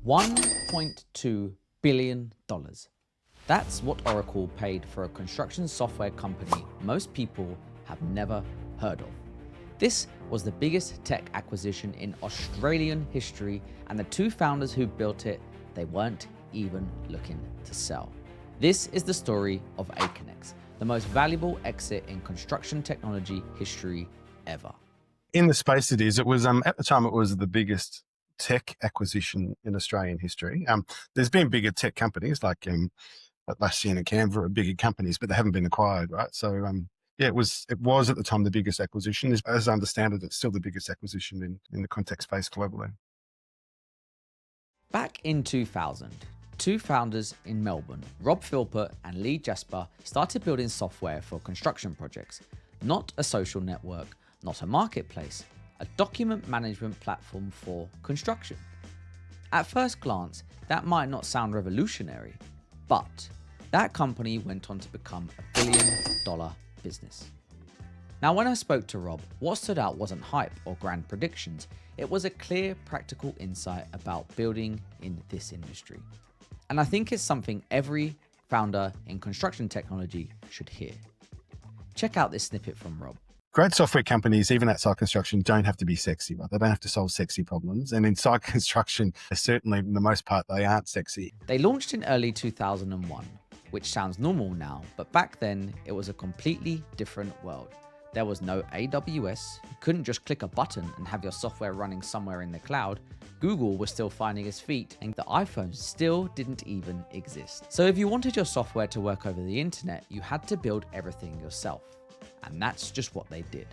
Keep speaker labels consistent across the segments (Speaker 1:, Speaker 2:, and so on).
Speaker 1: $1.2 billion. That's what Oracle paid for a construction software company most people have never heard of. This was the biggest tech acquisition in Australian history, and the two founders who built it, they weren't even looking to sell. This is the story of Aconex, the most valuable exit in construction technology history ever.
Speaker 2: In the space it is, it was at the time it was the biggest tech acquisition in Australian history. There's been bigger tech companies like Atlassian and Canva are bigger companies, but they haven't been acquired, right? So yeah, it was at the time the biggest acquisition. As I understand it, it's still the biggest acquisition in the contact space globally.
Speaker 1: Back in 2000, two founders in Melbourne, Rob Phillpot and Lee Jasper, started building software for construction projects. Not a social network, not a marketplace, a document management platform for construction. At first glance, that might not sound revolutionary, but that company went on to become a $1 billion business. Now, when I spoke to Rob, what stood out wasn't hype or grand predictions. It was a clear, practical insight about building in this industry. And I think it's something every founder in construction technology should hear. Check out this snippet from Rob.
Speaker 2: Great software companies, even outside construction, don't have to be sexy, right? They don't have to solve sexy problems. And inside construction, certainly for the most part, they aren't sexy.
Speaker 1: They launched in early 2001, which sounds normal now, but back then it was a completely different world. There was no AWS, you couldn't just click a button and have your software running somewhere in the cloud. Google was still finding its feet, and the iPhone still didn't even exist. So if you wanted your software to work over the internet, you had to build everything yourself. And that's just what they did.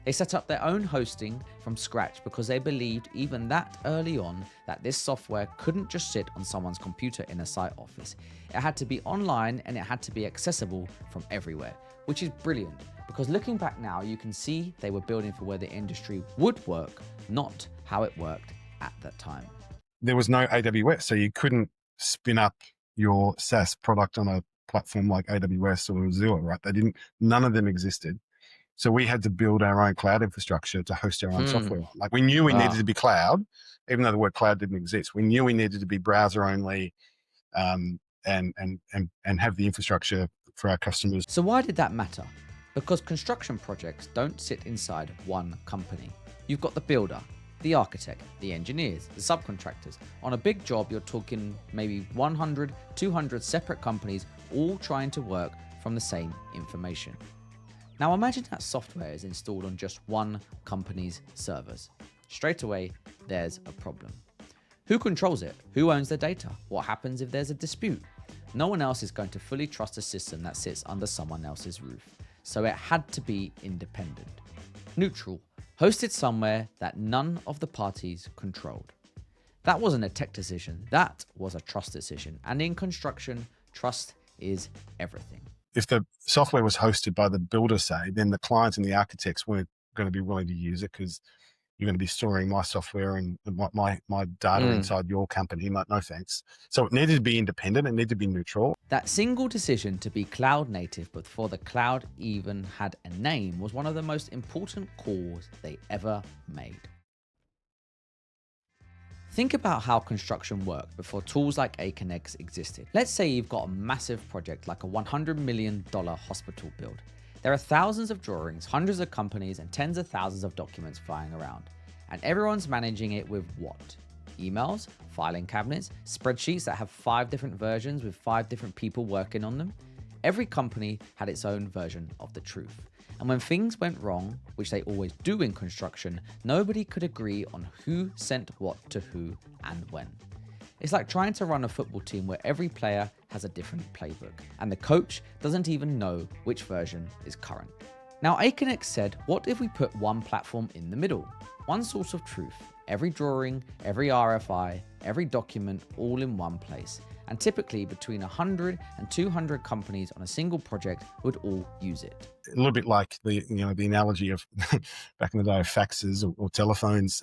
Speaker 1: They set up their own hosting from scratch because they believed even that early on that this software couldn't just sit on someone's computer in a site office. It had to be online and it had to be accessible from everywhere, which is brilliant because looking back now, you can see they were building for where the industry would work, not how it worked at that time.
Speaker 2: There was no AWS, so you couldn't spin up your SaaS product on a platform like AWS or Azure, right? None of them existed. So we had to build our own cloud infrastructure to host our own software. Like we knew we needed to be cloud, even though the word cloud didn't exist. We knew we needed to be browser only and have the infrastructure for our customers.
Speaker 1: So why did that matter? Because construction projects don't sit inside one company. You've got the builder, the architect, the engineers, the subcontractors. On a big job, you're talking maybe 100, 200 separate companies all trying to work from the same information. Now imagine that software is installed on just one company's servers. Straight away, there's a problem. Who controls it? Who owns the data? What happens if there's a dispute? No one else is going to fully trust a system that sits under someone else's roof. So it had to be independent, neutral, hosted somewhere that none of the parties controlled. That wasn't a tech decision, that was a trust decision. And in construction, trust is everything.
Speaker 2: If the software was hosted by the builder, say, then the clients and the architects weren't going to be willing to use it because you're going to be storing my software and my data inside your company. Like, no thanks. So it needed to be independent, it needed to be neutral.
Speaker 1: That single decision to be cloud native before the cloud even had a name was one of the most important calls they ever made. Think about how construction worked before tools like Aconex existed. Let's say you've got a massive project like a $100 million hospital build. There are thousands of drawings, hundreds of companies, and tens of thousands of documents flying around. And everyone's managing it with what? Emails, filing cabinets, spreadsheets that have 5 different versions with 5 different people working on them. Every company had its own version of the truth. And when things went wrong, which they always do in construction, nobody could agree on who sent what to who and when. It's like trying to run a football team where every player has a different playbook, and the coach doesn't even know which version is current. Now, Aconex said, what if we put one platform in the middle? One source of truth, every drawing, every RFI, every document, all in one place. And typically between 100 and 200 companies on a single project would all use it.
Speaker 2: A little bit like the analogy of back in the day of faxes or telephones.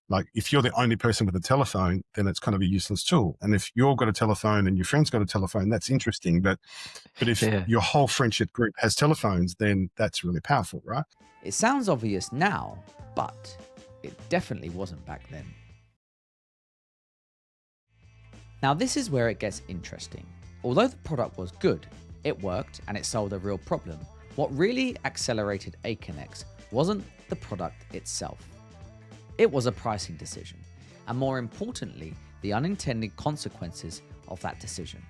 Speaker 2: Like if you're the only person with a telephone, then it's kind of a useless tool. And if you've got a telephone and your friend's got a telephone, that's interesting. But if your whole friendship group has telephones, then that's really powerful, right?
Speaker 1: It sounds obvious now, but it definitely wasn't back then. Now this is where it gets interesting. Although the product was good, it worked and it solved a real problem, what really accelerated Aconex wasn't the product itself. It was a pricing decision, and more importantly, the unintended consequences of that decision.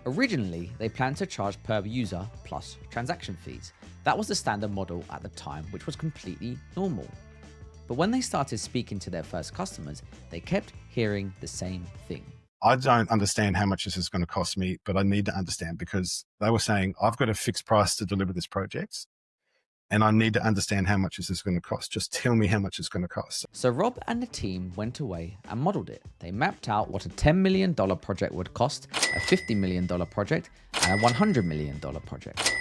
Speaker 1: Originally, they planned to charge per user plus transaction fees. That was the standard model at the time, which was completely normal. But when they started speaking to their first customers, they kept hearing the same thing.
Speaker 2: I don't understand how much this is going to cost me, but I need to understand, because they were saying, I've got a fixed price to deliver this project, and I need to understand how much this is going to cost. Just tell me how much it's going to cost.
Speaker 1: So Rob and the team went away and modeled it. They mapped out what a $10 million project would cost, a $50 million project, and a $100 million project.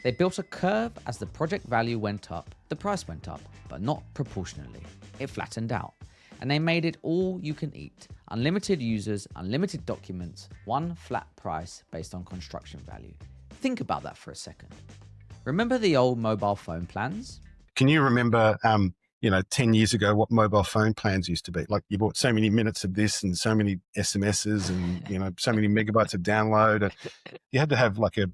Speaker 1: They built a curve. As the project value went up, the price went up, but not proportionally. It flattened out. And they made it all you can eat. Unlimited users, unlimited documents, one flat price based on construction value. Think about that for a second. Remember the old mobile phone plans?
Speaker 2: Can you remember, 10 years ago, what mobile phone plans used to be? Like, you bought so many minutes of this and so many SMSs and, so many megabytes of download. And you had to have like a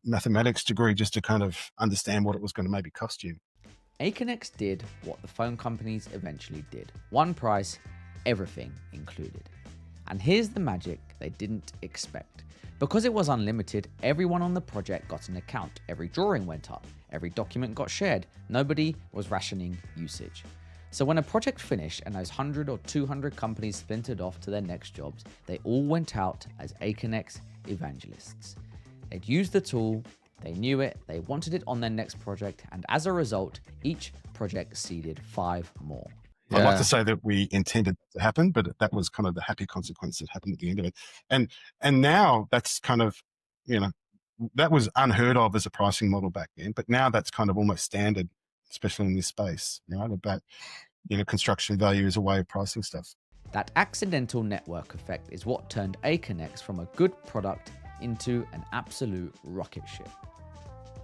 Speaker 2: mathematics degree just to kind of understand what it was going to maybe cost you.
Speaker 1: Aconex did what the phone companies eventually did. One price, everything included. And here's the magic they didn't expect. Because it was unlimited, everyone on the project got an account. Every drawing went up. Every document got shared. Nobody was rationing usage. So when a project finished and those 100 or 200 companies splintered off to their next jobs, they all went out as Aconex evangelists. They'd used the tool, they knew it, they wanted it on their next project, and as a result, each project seeded 5 more.
Speaker 2: Yeah. I'd like to say that we intended to happen, but that was kind of the happy consequence that happened at the end of it. And now that's kind of, that was unheard of as a pricing model back then, but now that's kind of almost standard, especially in this space, about, construction value as a way of pricing stuff.
Speaker 1: That accidental network effect is what turned Aconex from a good product into an absolute rocket ship.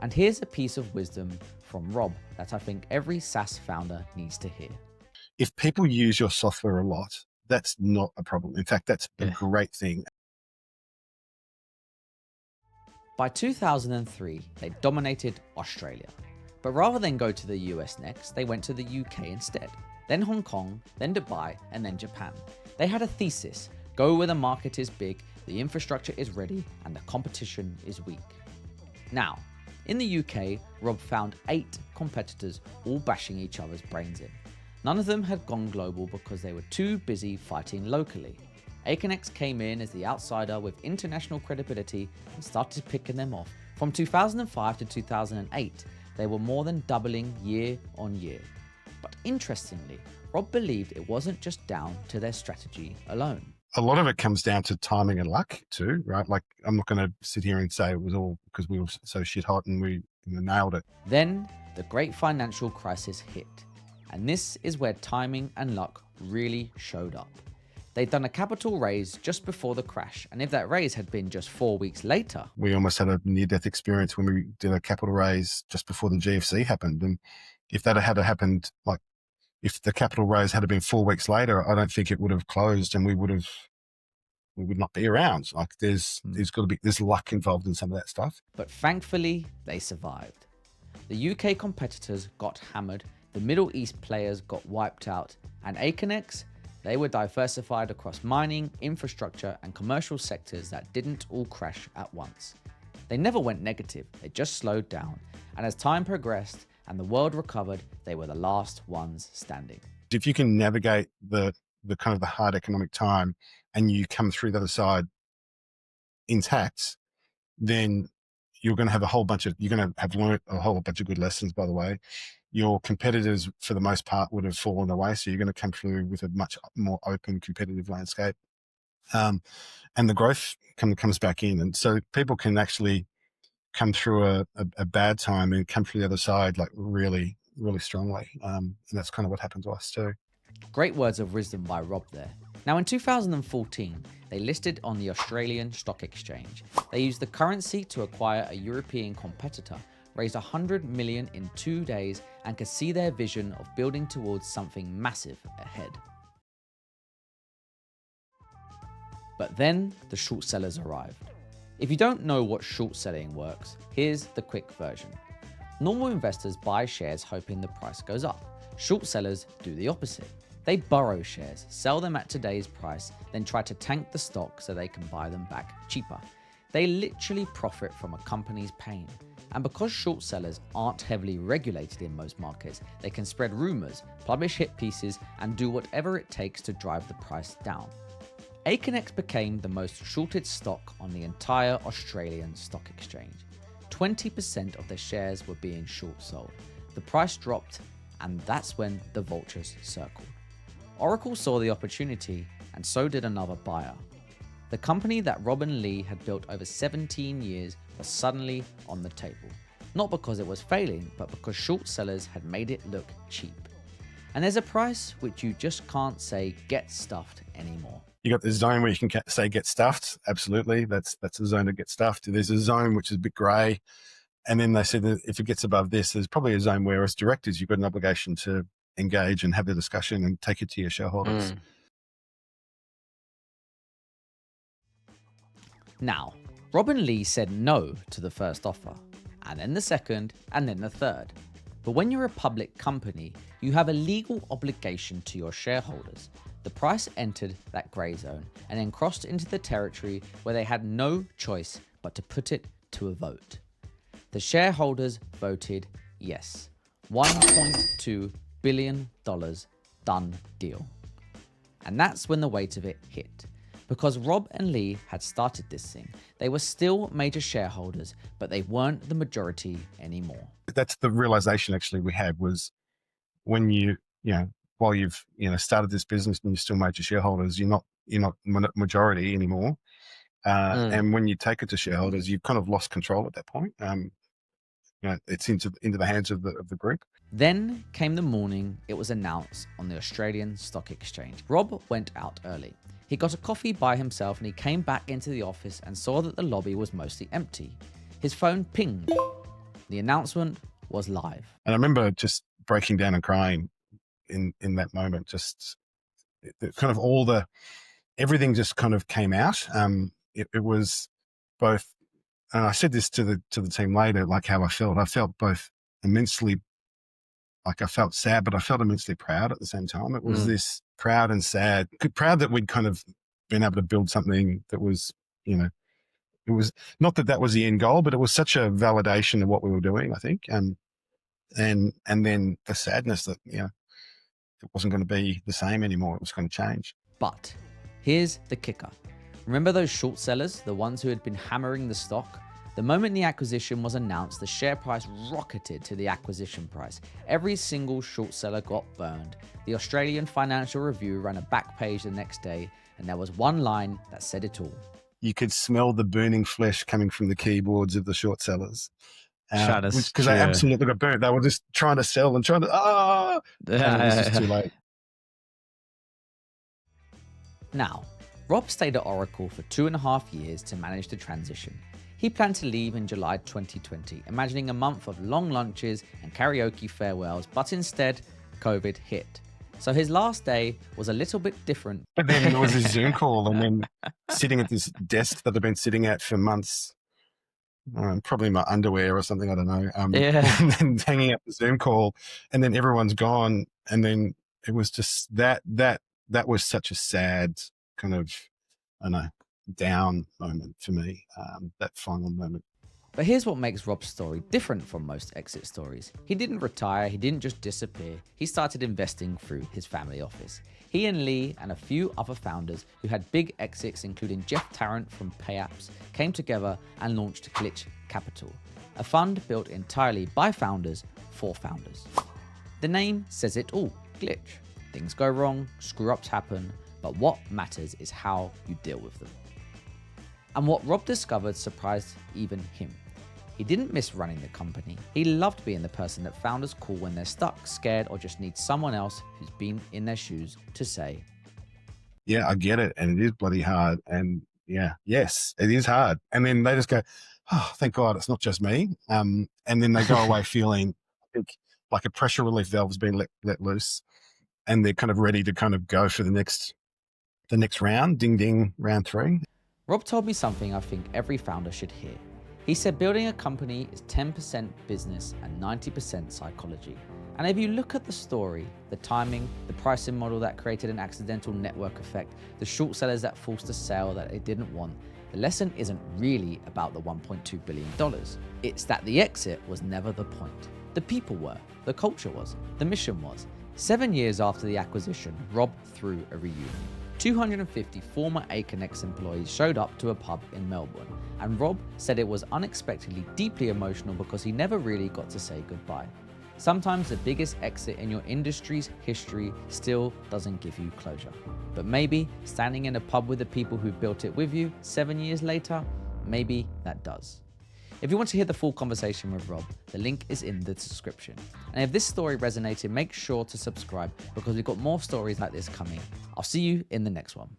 Speaker 1: And here's a piece of wisdom from Rob that I think every SaaS founder needs to hear.
Speaker 2: If people use your software a lot, that's not a problem. In fact, that's a great thing.
Speaker 1: By 2003, they dominated Australia. But rather than go to the US next, they went to the UK instead. Then Hong Kong, then Dubai, and then Japan. They had a thesis: go where the market is big, the infrastructure is ready, and the competition is weak. Now, in the UK, Rob found 8 competitors all bashing each other's brains in. None of them had gone global because they were too busy fighting locally. Aconex came in as the outsider with international credibility and started picking them off. From 2005 to 2008, they were more than doubling year on year. But interestingly, Rob believed it wasn't just down to their strategy alone.
Speaker 2: A lot of it comes down to timing and luck too, right? Like, I'm not going to sit here and say it was all because we were so shit hot and we nailed it.
Speaker 1: Then the great financial crisis hit. And this is where timing and luck really showed up. They'd done a capital raise just before the crash, and if that raise had been just 4 weeks later...
Speaker 2: We almost had a near-death experience when we did a capital raise just before the GFC happened. And if that had happened, like, if the capital raise had been 4 weeks later, I don't think it would have closed and we would not be around. Like, there's luck involved in some of that stuff.
Speaker 1: But thankfully, they survived. The UK competitors got hammered, the Middle East players got wiped out, and Aconex, they were diversified across mining, infrastructure, and commercial sectors that didn't all crash at once. They never went negative, they just slowed down, and as time progressed and the world recovered, they were the last ones standing.
Speaker 2: If you can navigate the kind of the hard economic time and you come through the other side intact, then you're going to have learned a whole bunch of good lessons, by the way. Your competitors, for the most part, would have fallen away. So you're going to come through with a much more open, competitive landscape. And the growth comes back in. And so people can actually come through a bad time and come through the other side like really, really strongly. And that's kind of what happened to us too.
Speaker 1: Great words of wisdom by Rob there. Now in 2014, they listed on the Australian Stock Exchange. They used the currency to acquire a European competitor, raised 100 million in 2 days, and could see their vision of building towards something massive ahead. But then the short sellers arrived. If you don't know what short selling works, here's the quick version. Normal investors buy shares hoping the price goes up. Short sellers do the opposite. They borrow shares, sell them at today's price, then try to tank the stock so they can buy them back cheaper. They literally profit from a company's pain. And because short sellers aren't heavily regulated in most markets, they can spread rumors, publish hit pieces, and do whatever it takes to drive the price down. Aconex became the most shorted stock on the entire Australian stock exchange. 20% of their shares were being short sold. The price dropped, and that's when the vultures circled. Oracle saw the opportunity, and so did another buyer. The company that Rob and Lee had built over 17 years was suddenly on the table. Not because it was failing, but because short sellers had made it look cheap. And there's a price which you just can't say get stuffed anymore.
Speaker 2: You got the zone where you can say get stuffed. Absolutely. That's a zone to get stuffed. There's a zone which is a bit grey. And then they said that if it gets above this, there's probably a zone where as directors, you've got an obligation to engage and have the discussion and take it to your shareholders.
Speaker 1: Now, Rob and Lee said no to the first offer, and then the second, and then the third. But when you're a public company, you have a legal obligation to your shareholders. The price entered that grey zone and then crossed into the territory where they had no choice but to put it to a vote. The shareholders voted yes. $1.2 billion, done deal. And that's when the weight of it hit. Because Rob and Lee had started this thing, they were still major shareholders, but they weren't the majority anymore.
Speaker 2: That's the realization actually we had was when while you've started this business and you're still major shareholders, you're not majority anymore. And when you take it to shareholders, you've kind of lost control at that point. It's into the hands of the group.
Speaker 1: Then came the morning it was announced on the Australian Stock Exchange. Rob went out early. He got a coffee by himself and he came back into the office and saw that the lobby was mostly empty. His phone pinged. The announcement was live.
Speaker 2: And I remember just breaking down and crying in that moment. Just kind of everything just kind of came out. It was both, and I said this to the team later, like how I felt. I felt both immensely, like I felt sad, but I felt immensely proud at the same time. It was this proud and sad, proud that we'd kind of been able to build something that was, it was not that was the end goal, but it was such a validation of what we were doing, I think. And then the sadness that, it wasn't going to be the same anymore. It was going to change.
Speaker 1: But here's the kicker. Remember those short sellers, the ones who had been hammering the stock? The moment the acquisition was announced, the share price rocketed to the acquisition price. Every single short seller got burned. The Australian Financial Review ran a back page the next day, and there was one line that said it all.
Speaker 2: You could smell the burning flesh coming from the keyboards of the short sellers. Because they absolutely got burnt. They were just trying to sell and and it was just too late.
Speaker 1: Now, Rob stayed at Oracle for 2.5 years to manage the transition. He planned to leave in July 2020, imagining a month of long lunches and karaoke farewells, but instead, COVID hit. So his last day was a little bit different.
Speaker 2: But then there was a Zoom call, and then sitting at this desk that I've been sitting at for months, probably my underwear or something, I don't know. And then hanging up the Zoom call, and then everyone's gone, and then it was just that was such a sad kind of, I don't know, down moment for me, that final moment.
Speaker 1: But here's what makes Rob's story different from most exit stories. He didn't retire, he didn't just disappear, he started investing through his family office. He and Lee and a few other founders who had big exits, including Jeff Tarrant from PayApps, came together and launched Glitch Capital, a fund built entirely by founders for founders. The name says it all, Glitch. Things go wrong, screw-ups happen, but what matters is how you deal with them. And what Rob discovered surprised even him. He didn't miss running the company. He loved being the person that founders call when they're stuck, scared, or just need someone else who's been in their shoes to say,
Speaker 2: yeah, I get it. And it is bloody hard. And yes, it is hard. And then they just go, oh, thank God it's not just me. And then they go away feeling, I think, like a pressure relief valve has been let loose. And they're kind of ready to kind of go for the next the next round, ding, ding, round 3.
Speaker 1: Rob told me something I think every founder should hear. He said building a company is 10% business and 90% psychology. And if you look at the story, the timing, the pricing model that created an accidental network effect, the short sellers that forced a sale that they didn't want, the lesson isn't really about the $1.2 billion. It's that the exit was never the point. The people were, the culture was, the mission was. 7 years after the acquisition, Rob threw a reunion. 250 former Aconex employees showed up to a pub in Melbourne, and Rob said it was unexpectedly deeply emotional because he never really got to say goodbye. Sometimes the biggest exit in your industry's history still doesn't give you closure. But maybe standing in a pub with the people who built it with you 7 years later, maybe that does. If you want to hear the full conversation with Rob, the link is in the description. And if this story resonated, make sure to subscribe because we've got more stories like this coming. I'll see you in the next one.